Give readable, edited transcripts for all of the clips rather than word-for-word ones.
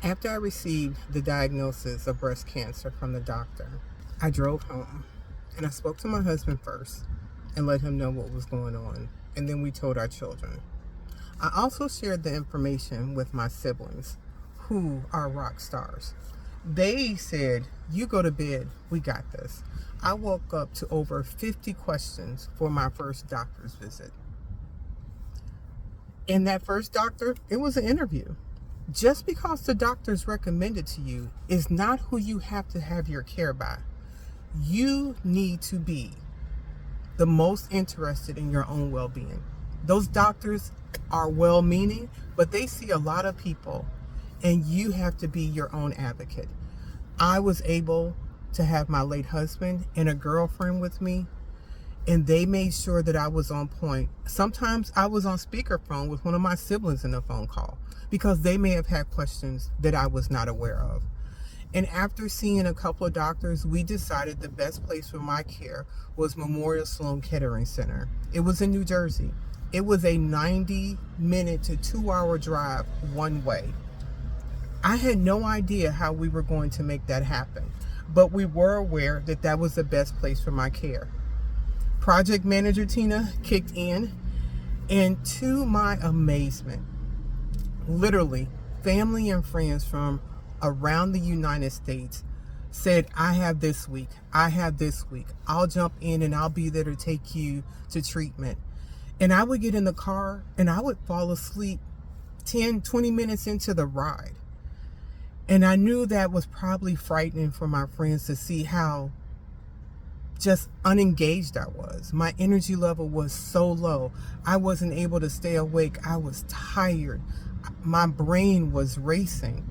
After I received the diagnosis of breast cancer from the doctor, I drove home and I spoke to my husband first and let him know what was going on. And then we told our children. I also shared the information with my siblings, who are rock stars. They said, "You go to bed, we got this." I woke up to over 50 questions for my first doctor's visit. And that first doctor, it was an interview. Just because the doctor's recommended to you is not who you have to have your care by. You need to be the most interested in your own well-being. Those doctors are well-meaning, but they see a lot of people, and you have to be your own advocate. I was able to have my late husband and a girlfriend with me, and they made sure that I was on point. Sometimes I was on speakerphone with one of my siblings in a phone call because they may have had questions that I was not aware of. And after seeing a couple of doctors, we decided the best place for my care was Memorial Sloan Kettering Center. It was in New Jersey. It was a 90-minute to 2-hour drive one way. I had no idea how we were going to make that happen, but we were aware that that was the best place for my care. Project Manager Tina kicked in, and to my amazement, literally, family and friends from around the United States said, "I have this week, I'll jump in and I'll be there to take you to treatment." And I would get in the car and I would fall asleep 10, 20 minutes into the ride. And I knew that was probably frightening for my friends to see how just unengaged I was. My energy level was so low. I wasn't able to stay awake. I was tired. My brain was racing.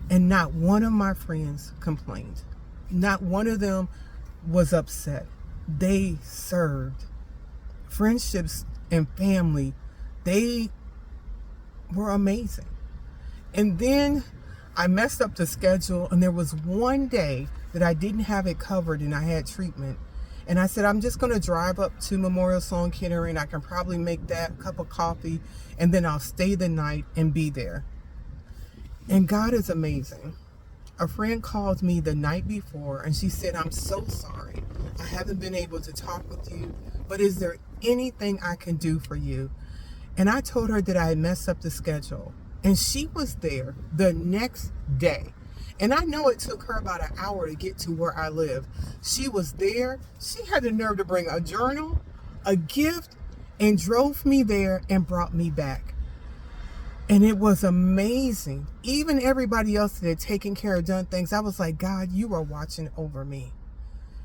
And not one of my friends complained. Not one of them was upset. They served. Friendships and family, they were amazing. And then I messed up the schedule, and there was one day that I didn't have it covered and I had treatment. And I said, I'm just going to drive up to Memorial Sloan Kettering. I can probably make that cup of coffee, and then I'll stay the night and be there. And God is amazing. A friend called me the night before and she said, "I'm so sorry. I haven't been able to talk with you, but is there anything I can do for you?" And I told her that I had messed up the schedule. And she was there the next day. And I know it took her about an hour to get to where I live. She was there. She had the nerve to bring a journal, a gift, and drove me there and brought me back. And it was amazing. Even everybody else that had taken care of, done things, I was like, God, you are watching over me.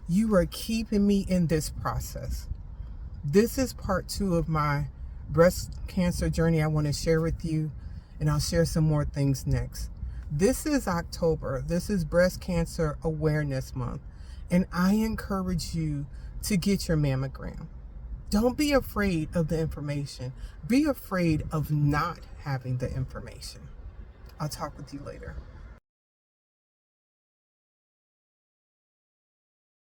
You are keeping me in this process. This is part 2 of my breast cancer journey I want to share with you, and I'll share some more things next. This is October. This is Breast Cancer Awareness Month, and I encourage you to get your mammogram. Don't be afraid of the information. Be afraid of not having the information. I'll talk with you later.